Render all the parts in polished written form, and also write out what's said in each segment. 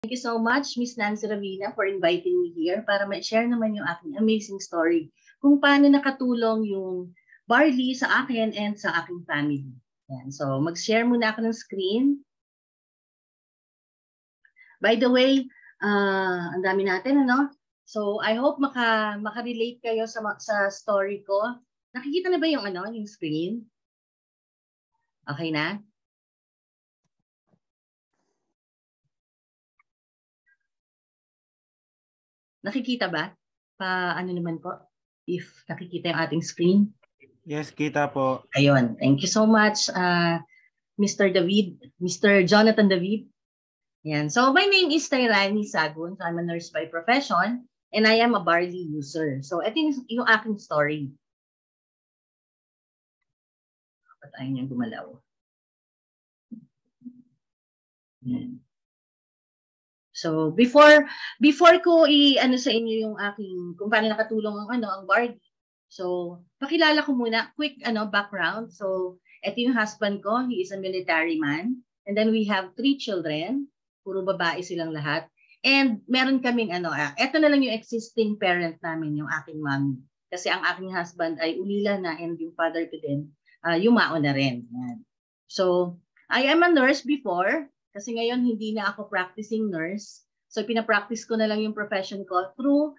Thank you so much, Miss Nancy Ravina, for inviting me here para ma-share naman yung aking amazing story kung paano nakatulong yung barley sa akin and sa aking family. Yan. So, mag-share muna ako ng screen. By the way, ang dami natin, ano? So, I hope maka-relate kayo sa story ko. Nakikita na ba yung screen? Okay na? Nakikita ba? Ano naman po? If nakikita yung ating screen? Yes, kita po. Ayun. Thank you so much, Mr. David, Mr. Jonathan David. Yan. So, my name is Tairani Sagun. So, I'm a nurse by profession and I am a barley user. So, ito yung aking story. Ba't ayaw niyang gumalaw? Yan. So, before ko i-ano sa inyo yung aking, kung paano nakatulong ang barley. So, pakilala ko muna, quick background. So, ito yung husband ko, he is a military man. And then we have 3 children, puro babae silang lahat. And meron kaming ito na lang yung existing parent namin, yung aking mommy. Kasi ang aking husband ay ulila na and yung father ko din, yumao na rin. Yan. So, I am a nurse before, kasi ngayon hindi na ako practicing nurse. So, pinapractice ko na lang yung profession ko through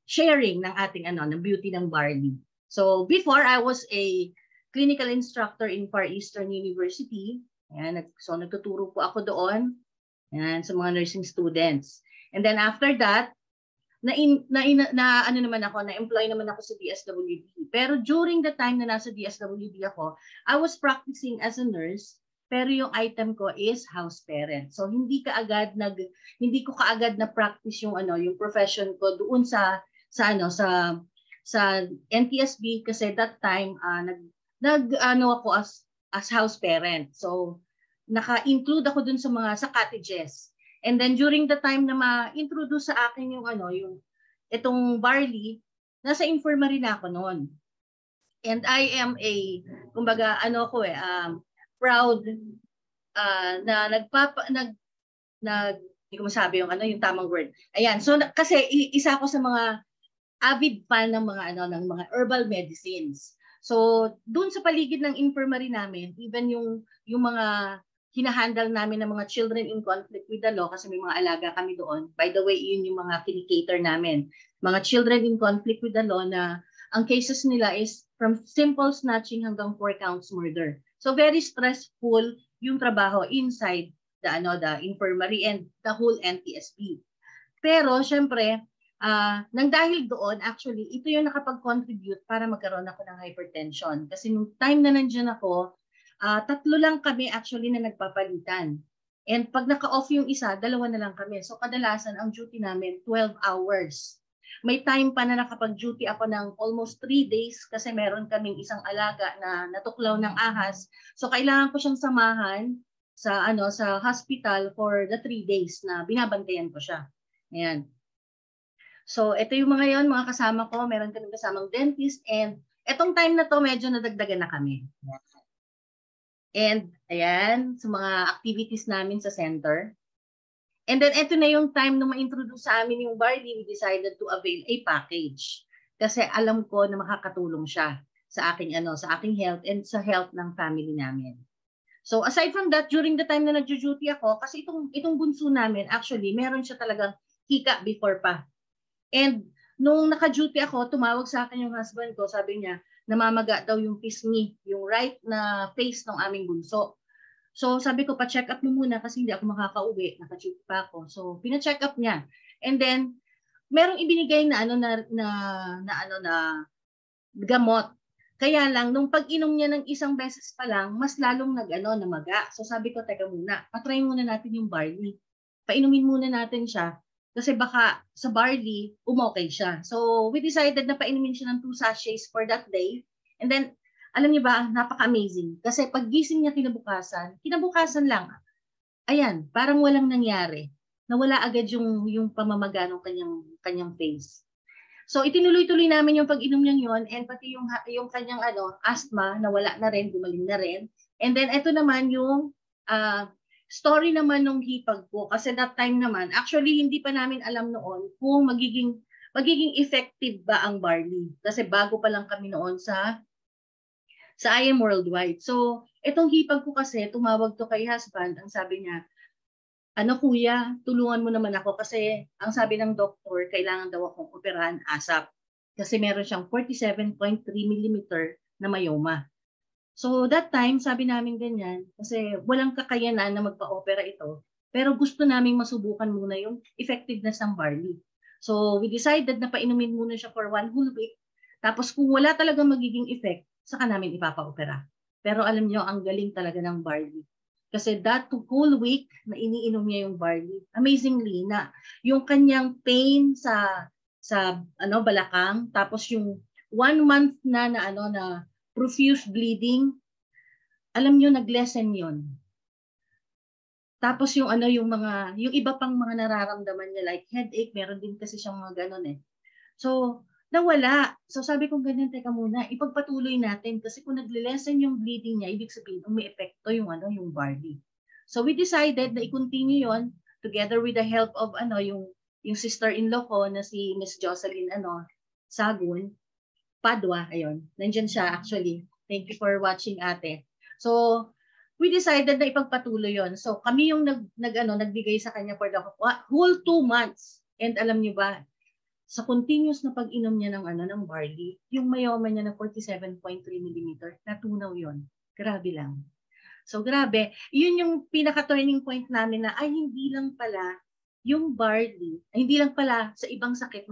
sharing ng ating ng beauty ng barley. So, before I was a clinical instructor in Far Eastern University. Ayan, so nagtuturo po ako doon sa mga nursing students. And then after that, na-employ naman ako sa DSWD. Pero during the time na nasa DSWD ako, I was practicing as a nurse, pero yung item ko is house parent. So hindi ko kaagad na practice yung yung profession ko doon sa NTSB kasi that time ako as house parent. So naka-include ako dun sa cottages. And then during the time na ma-introduce sa akin yung itong barley, nasa infirmary na ako noon. And I am proud hindi ko masabi yung tamang word. Ayan, so kasi isa ako sa mga avid fan ng mga herbal medicines. So, doon sa paligid ng infirmary namin, even yung mga hinahandle namin ng mga children in conflict with the law, kasi may mga alaga kami doon. By the way, yun yung mga kinikater namin. Mga children in conflict with the law na ang cases nila is from simple snatching hanggang 4 counts murder. So, very stressful yung trabaho inside the infirmary and the whole NTSB. Pero, syempre, nang dahil doon, actually, ito yung nakapag-contribute para magkaroon ako ng hypertension. Kasi nung time na nandiyan ako, 3 lang kami actually na nagpapalitan. And pag naka-off yung isa, 2 na lang kami. So kadalasan, ang duty namin, 12 hours. May time pa na nakapag-duty ako ng almost 3 days kasi meron kaming isang alaga na natuklaw ng ahas. So kailangan ko siyang samahan sa hospital for the 3 days na binabantayan ko siya. Ayan. So, ito yung mga kasama ko. Meron kaming kasamang dentist. And etong time na to, medyo nadagdagan na kami. And, ayan, sa mga activities namin sa center. And then, ito na yung time na ma-introduce sa amin yung barley, we decided to avail a package. Kasi alam ko na makakatulong siya sa aking health and sa health ng family namin. So, aside from that, during the time na nag-duty ako, kasi itong bunso namin, actually, meron siya talagang hika before pa. And nung naka-duty ako, tumawag sa akin yung husband ko, sabi niya, namamaga daw yung pisngi, yung right na face ng aming bunso. So sabi ko, pa-check up mo muna kasi hindi ako makaka-uwi, naka-duty pa ako. So pina-check up niya. And then merong ibinigay na gamot. Kaya lang nung pag-inom niya ng isang beses pa lang, mas lalong namaga. So sabi ko, teka muna, patry muna natin yung barley. Painumin muna natin siya. Kasi baka sa barley, umokay siya. So, we decided na painumin siya ng 2 sachets for that day. And then, alam niyo ba, napaka-amazing. Kasi pag gising niya kinabukasan lang, ayan, parang walang nangyari. Nawala agad yung pamamaga ng kanyang face. So, itinuloy-tuloy namin yung pag-inom niya yun and pati yung kanyang asthma, nawala na rin, gumaling na rin. And then, ito naman yung story naman nung hipag ko, kasi that time naman, actually hindi pa namin alam noon kung magiging effective ba ang barley. Kasi bago pa lang kami noon sa IM Worldwide. So, itong hipag ko kasi, tumawag to kay husband, ang sabi niya, ano kuya, tulungan mo naman ako kasi ang sabi ng doktor, kailangan daw akong operahan ASAP. Kasi meron siyang 47.3 millimeter na myoma. So that time, sabi namin ganyan, kasi walang kakayanan na magpa-opera ito, pero gusto naming masubukan muna yung effectiveness ng barley. So we decided na painumin muna siya for 1 whole week, tapos kung wala talagang magiging effect, saka namin ipapa-opera. Pero alam niyo, ang galing talaga ng barley. Kasi that whole week na iniinom niya yung barley, amazingly, na yung kanyang pain sa balakang, tapos yung 1 month na profuse bleeding, alam niyo, nag-lessen yon. Tapos yung yung iba pang mga nararamdaman niya like headache, meron din kasi siyang mga ganun eh. So, nawala. So sabi ko ganyan, teka muna, ipagpatuloy natin kasi kung nagle-lessen yung bleeding niya, ibig sabihin may epekto yung yung barley. So we decided na i-continue yon together with the help of yung sister-in-law ko na si Miss Jocelyn Sagun Padua, ayun. Nandiyan siya actually. Thank you for watching, ate. So, we decided na ipagpatuloy yon. So, kami yung nagbigay sa kanya for the whole 2 months. And alam niyo ba, sa continuous na pag-inom niya ng barley, yung myoma niya na 47.3 mm, natunaw yon. Grabe lang. So, grabe. Yun yung pinaka-turning point namin na, hindi lang pala yung barley, hindi lang pala sa ibang sakit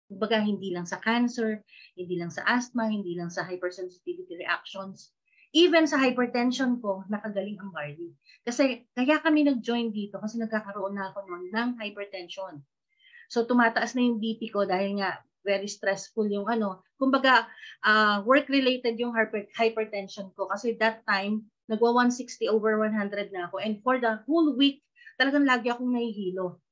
kumbaga, hindi lang sa cancer, hindi lang sa asthma, hindi lang sa hypersensitivity reactions. Even sa hypertension ko, nakagaling ang barley. Kasi kaya kami nag-join dito kasi nagkakaroon na ako noon ng hypertension. So tumataas na yung BP ko dahil nga very stressful yung kumbaga work-related yung hypertension ko kasi that time nagwa 160 over 100 na ako, and for the whole week talagang lagi akong nahihilo.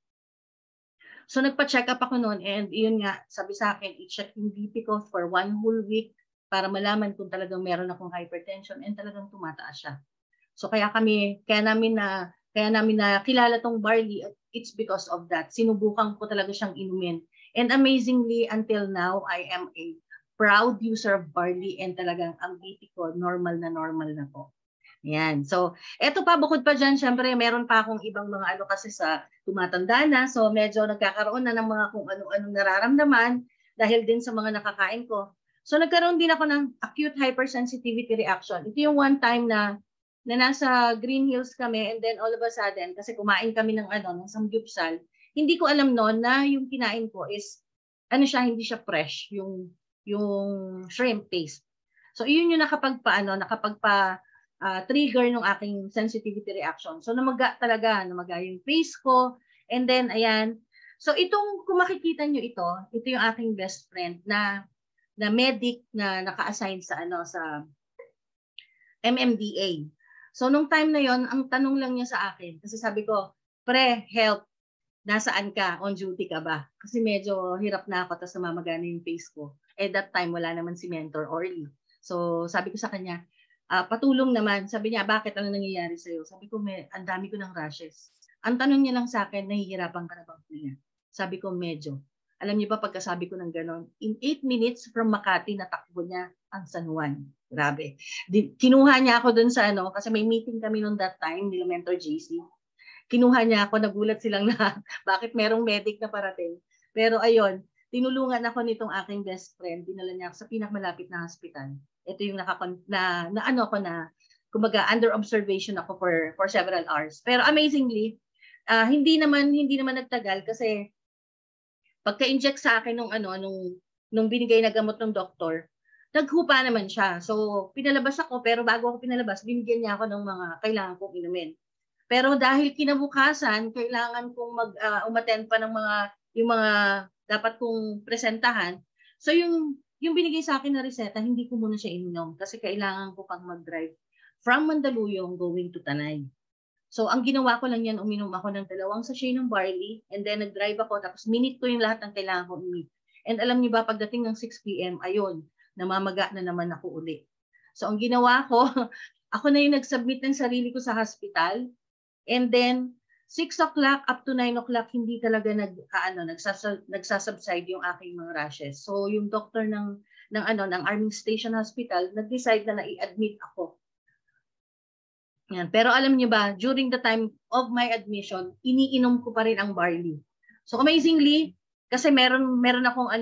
So nagpa-check up ako noon, and yun nga, sabi sa akin, i-check yung BP ko for 1 whole week para malaman kung talagang meron akong hypertension, and talagang tumataas siya. So kaya namin na kilala tong barley, it's because of that. Sinubukan ko talaga siyang inumin. And amazingly, until now, I am a proud user of barley, and talagang ang BP ko normal na po. Yan. So, eto pa, bukod pa dyan, syempre, meron pa akong ibang mga kasi sa tumatanda na. So, medyo nagkakaroon na ng mga kung ano-anong nararamdaman dahil din sa mga nakakain ko. So, nagkaroon din ako ng acute hypersensitivity reaction. Ito yung one time na nasa Green Hills kami, and then all of a sudden, kasi kumain kami ng samgyupsal, hindi ko alam noon na yung kinain ko is, hindi siya fresh, yung shrimp paste. So, yun yung trigger ng aking sensitivity reaction. So, namaga yung face ko. And then, ayan. So, kung makikita nyo ito yung aking best friend na medic na naka-assign sa MMDA. So, nung time na yon, ang tanong lang niya sa akin, kasi sabi ko, pre, help, nasaan ka? On duty ka ba? Kasi medyo hirap na ako, tapos namamagana yung face ko. At that time, wala naman si Mentor Orly. So, sabi ko sa kanya, patulong naman. Sabi niya, bakit? Ano nangyayari sa'yo? Sabi ko, ang dami ko ng rashes. Ang tanong niya lang sa akin, nahihirapan ka na bang kuya? Sabi ko, medyo. Alam niyo ba, pagkasabi ko ng ganon, in 8 minutes from Makati, natakbo niya ang San Juan. Grabe. Kinuha niya ako dun sa kasi may meeting kami noon that time, nila Mentor JC. Kinuha niya ako, nagulat silang na bakit merong medic na parating. Pero ayun, tinulungan ako nitong aking best friend, dinala niya ako sa pinakamalapit na hospital. Ito yung kumbaga under observation ako for several hours. Pero amazingly, hindi naman nagtagal kasi pagka-inject sa akin nung binigay na gamot ng doktor, naghupa naman siya. So, pinalabas ako, pero bago ako pinalabas, binigyan niya ako ng mga kailangan kong inumin. Pero dahil kinabukasan, kailangan kong umattend pa ng yung mga dapat kong presentahan. So, yung binigay sa akin na reseta, hindi ko muna siya ininom kasi kailangan ko pang mag-drive from Mandaluyong going to Tanay. So, ang ginawa ko lang yan, uminom ako ng 2 sachet ng barley, and then nag-drive ako, tapos minute ko yung lahat ng kailangan ko i-meet. And alam niyo ba, pagdating ng 6 p.m., ayun, namamaga na naman ako uli. So, ang ginawa ko, ako na yung nag-submit ng sarili ko sa hospital. And then 6 o'clock up to 9 o'clock hindi talaga nagsasubside yung aking mga rashes. So yung doctor ng Army Station Hospital nag-decide na i-admit ako. Yan. Pero alam niyo ba, during the time of my admission, iniinom ko pa rin ang barley. So amazingly, kasi meron akong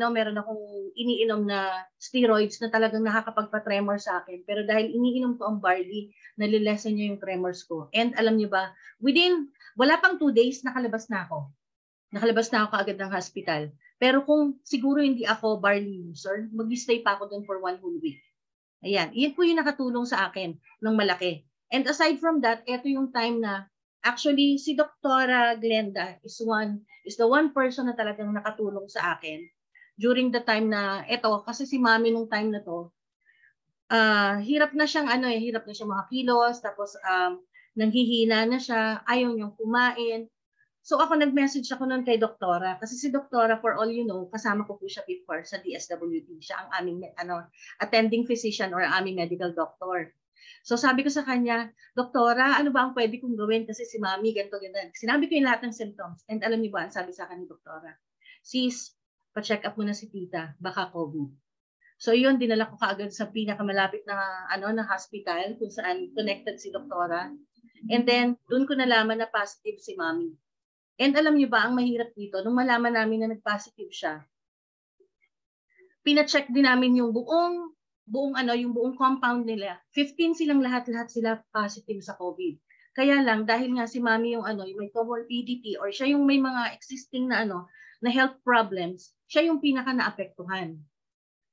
iniinom na steroids na talagang nakakapagpa-tremor sa akin. Pero dahil iniinom ko ang barley, nalilesen niya yung tremors ko. And alam niyo ba, wala pang 2 days, nakalabas na ako. Nakalabas na ako kaagad ng hospital. Pero kung siguro hindi ako barley user, mag-stay pa ako doon for 1 whole week. Ayan, iyan po yung nakatulong sa akin ng malaki. And aside from that, ito yung time na actually si Dr. Glenda is the one person na talagang nakatulong sa akin during the time na ito, kasi si Mami nung time na to, hirap na siyang makakilos, tapos nanghihina na siya, ayaw niyang kumain. So ako nag-message ako noon kay Doktora, kasi si Doktora, for all you know, kasama ko po siya before sa DSWD. Siya ang aming attending physician or aming medical doctor. So sabi ko sa kanya, Doktora, ano ba ang pwede kong gawin? Kasi si Mami, ganito. Sinabi ko yung lahat ng symptoms. And alam niyo ba, sabi sa akin ni Doktora, sis, pa-check up muna si tita, baka COVID. So yun, dinala ko kaagad sa pinakamalapit na hospital kung saan connected si Doktora. And then, doon ko nalaman na positive si Mami. And alam niyo ba, ang mahirap dito, nung malaman namin na nag-positive siya, pina-check din namin yung buong compound nila. 15 silang lahat sila positive sa COVID. Kaya lang, dahil nga si Mami yung may comorbidity or siya yung may mga existing na health problems, siya yung pinaka naapektuhan.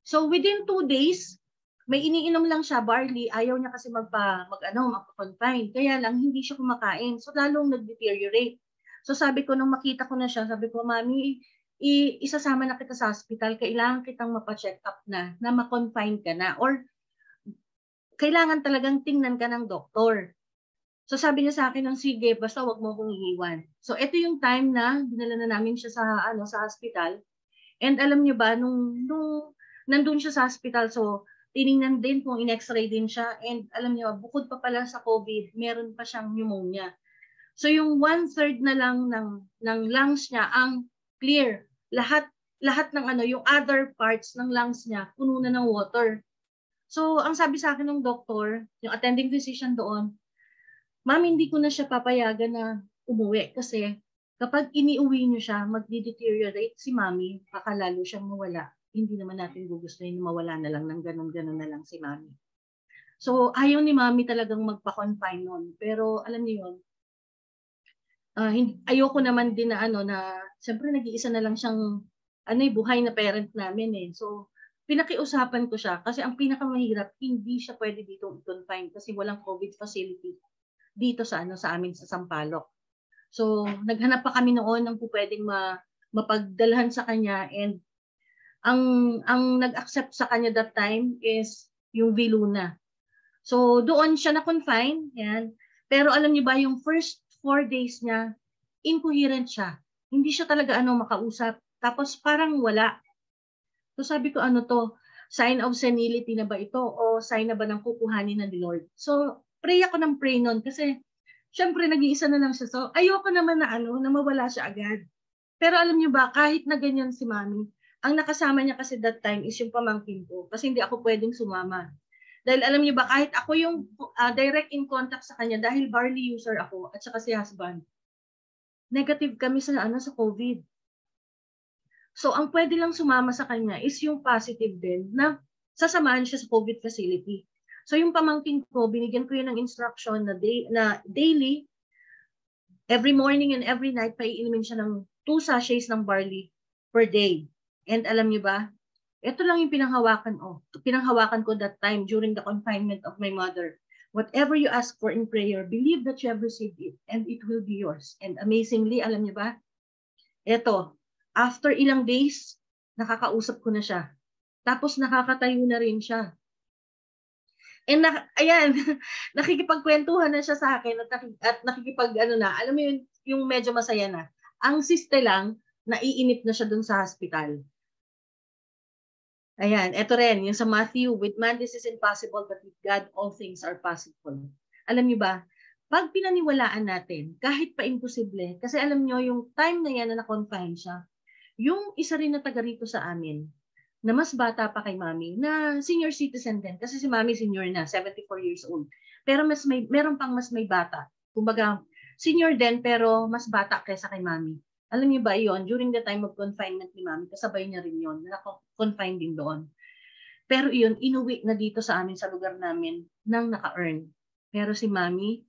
So within 2 days, may iniinom lang siya, barley, ayaw niya kasi magpa-confine. Kaya lang, hindi siya kumakain. So lalong nag-deteriorate. So sabi ko, nung makita ko na siya, sabi ko, Mami, isasama na kita sa hospital, kailangan kitang mapa-check up na ma-confine ka na. Or kailangan talagang tingnan ka ng doktor. So sabi niya sa akin, sige, basta wag mo kong iiwan. So ito yung time na dinala na namin siya sa hospital. And alam niyo ba, nung nandun siya sa hospital, so tiningnan din kung in-x-ray din siya. And alam niyo, bukod pa pala sa COVID, meron pa siyang pneumonia. So yung 1/3 na lang ng lungs niya ang clear. Lahat ng yung other parts ng lungs niya puno na ng water. So ang sabi sa akin ng doktor, yung attending physician doon, Ma'am, hindi ko na siya papayagan na umuwi kasi kapag iniuwi niyo siya, magdi-deteriorate si Mami, baka lalo siyang mawala. Hindi naman natin gugustuhin na mawala na lang ng ganun-ganun na lang si Mami. So ayaw ni Mami talagang magpa-confine nun. Pero alam niyo yun, ayoko naman din na siyempre nag-iisa na lang siyang buhay na parent namin eh. So pinakiusapan ko siya kasi ang pinakamahirap, hindi siya pwede dito i-confine kasi walang COVID facility dito sa amin sa Sampaloc. So naghanap pa kami noon ng pwedeng mapagdalhan sa kanya, and ang nag-accept sa kanya that time is yung Viluna. So doon siya na-confine, yan. Pero alam niyo ba, yung first 4 days niya, incoherent siya. Hindi siya talaga makausap. Tapos parang wala. So sabi ko, sign of senility na ba ito? O sign na ba ng kukuhanin ng Lord? So pray ako ng pray nun kasi syempre nag-iisa na lang siya. So ayoko naman na mawala siya agad. Pero alam niyo ba, kahit na ganyan si Mami, ang nakasama niya kasi that time is yung pamangkin ko kasi hindi ako pwedeng sumama. Dahil alam niyo ba, kahit ako yung direct in contact sa kanya dahil barley user ako at saka si husband, negative kami sa COVID. So ang pwede lang sumama sa kanya is yung positive din na sasamahan siya sa COVID facility. So yung pamangkin ko, binigyan ko yun ng instruction na daily, every morning and every night, paiinumin siya ng 2 sachets ng barley per day. And alam niyo ba, ito lang yung pinanghawakan ko that time during the confinement of my mother. Whatever you ask for in prayer, believe that you have received it and it will be yours. And amazingly, alam niyo ba, ito, after ilang days, nakakausap ko na siya. Tapos nakakatayo na rin siya. And ayan, nakikipagkwentuhan na siya sa akin at alam mo yung medyo masaya na. Ang siste lang, naiinip na siya dun sa hospital. Ayan, eto rin, yung sa Matthew, with man this is impossible, but with God all things are possible. Alam niyo ba, Pag pinaniwalaan natin, kahit pa imposible, kasi alam nyo, yung time na yan na na-confine siya, yung isa rin na taga rito sa amin, na mas bata pa kay Mami, na senior citizen din, kasi si Mami senior na, 74 years old. Pero meron pang mas may bata. Kumbaga, senior din, pero mas bata kaysa kay Mami. Alam niyo ba yon, during the time of confinement ni Mami, kasabay niya rin yon, na-confine din doon. Pero yun, inuwi na dito sa amin, sa lugar namin, nang naka-earn. Pero si Mami,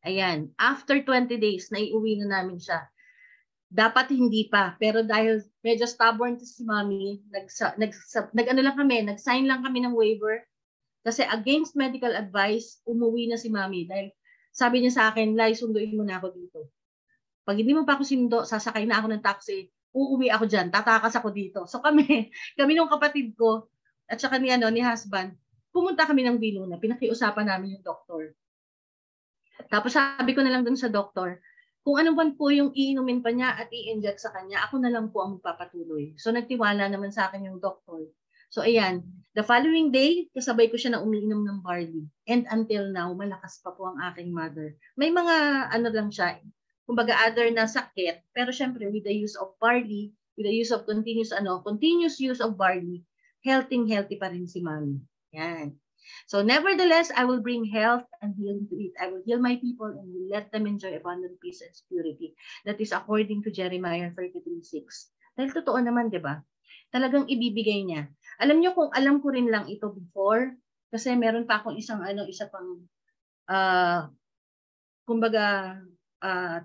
ayan, after 20 days, naiuwi na namin siya. Dapat hindi pa, pero dahil medyo stubborn si Mami, nag-sign lang kami ng waiver. Kasi against medical advice, umuwi na si Mami. Dahil sabi niya sa akin, Lai, sunduin mo na ako dito. Pag hindi mo pa ako sinundo, sasakay na ako ng taxi, uuwi ako dyan, tatakas ako dito. So kami nung kapatid ko, at saka ni husband, pumunta kami ng Viluna, pinakiusapan namin yung doktor. Tapos sabi ko na lang dun sa doktor, kung ano man po yung iinumin pa niya at i-inject sa kanya, ako na lang po ang magpapatuloy. So nagtiwala naman sa akin yung doktor. So ayan, the following day, kasabay ko siya na umiinom ng barley. And until now, malakas pa po ang aking mother. May mga lang siya, kumbaga other na sakit, pero syempre with the use of barley, with the use of continuous use of barley, healthy pa rin si Mami. Yan. So nevertheless, I will bring health and healing to it. I will heal my people and will let them enjoy abundant peace and security. That is according to Jeremiah 33:6. Dahil totoo naman, di ba? Talagang ibibigay niya. Alam niyo, kung alam ko rin lang ito before, kasi meron pa akong isa pang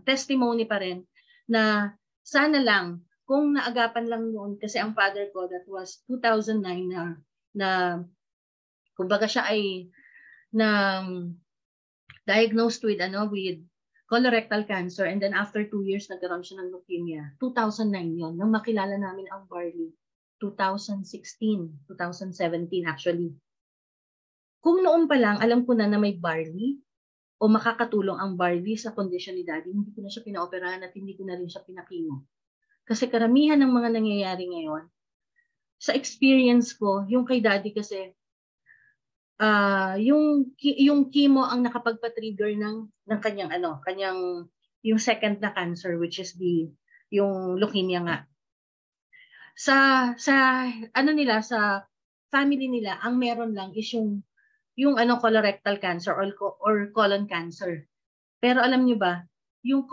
testimony pa rin na sana lang kung naagapan lang noon, kasi ang father ko, that was 2009 na kumbaga siya ay diagnosed with colorectal cancer, and then after 2 years nagkaroon siya ng leukemia. 2009 yon nang makilala namin ang barley. 2016, 2017 actually. Kung noon pa lang alam ko na may barley o makakatulong ang barley sa kondisyon ni Daddy, hindi ko na siya pinaoperahan at hindi ko na rin siya pinakimo. Kasi karamihan ng mga nangyayari ngayon, sa experience ko, yung kay Daddy kasi, yung chemo ang nakapagpa-trigger ng kanyang yung second na cancer, which is yung leukemia nga. Sa family nila, ang meron lang is yung colorectal cancer or colon cancer. Pero alam niyo ba, yung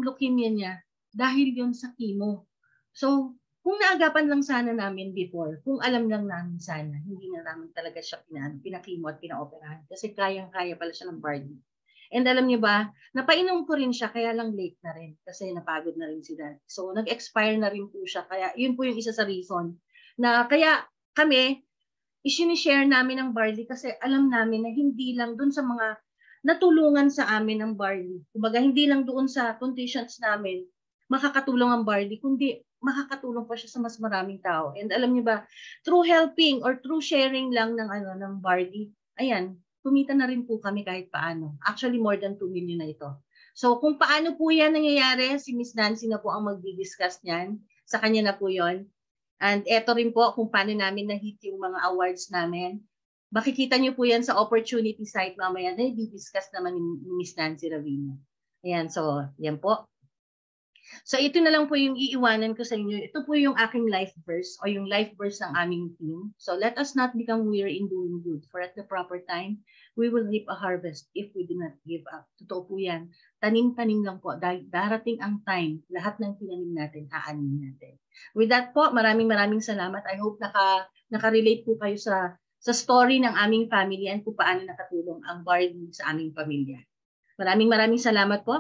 leukemia niya dahil yun sa chemo. So, kung naagapan lang sana namin before, kung alam lang namin sana, hindi na namin talaga siya pinakimo at pinaoperahan. Kasi kayang-kaya pala siya ng barley. And alam niyo ba, napainom ko rin siya, kaya lang late na rin. Kasi napagod na rin si Dad. So, nag-expire na rin po siya. Kaya, yun po yung isa sa reason. Na kaya kami, isinishare namin ng barley kasi alam namin na hindi lang dun sa mga natulungan sa amin ng barley. Kumbaga, hindi lang doon sa conditions namin makakatulong ang barley, kundi makakatulong pa siya sa mas maraming tao. And alam niyo ba, through helping or through sharing lang ng barley, ayan, kumita na rin po kami kahit paano. Actually, more than 2 million na ito. So, kung paano po yan nangyayari, si Miss Nancy na po ang magdi-discuss niyan. Sa kanya na po yon. And eto rin po kung paano namin na-hit yung mga awards namin. Makikita niyo po yan sa opportunity site mamaya na i-discuss naman ni Miss Nancy Ravino. Ayan, so yan po. So ito na lang po yung iiwanan ko sa inyo. Ito po yung aking life verse o yung life verse ng aming team. So let us not become weary in doing good, for at the proper time, we will reap a harvest if we do not give up. Totoo po yan. Tanim-tanim lang po. Dahil darating ang time, lahat ng tinanim natin, aanin natin. With that po, maraming salamat. I hope naka-relate po kayo sa story ng aming family and kung paano nakatulong ang barley sa aming pamilya. Maraming salamat po.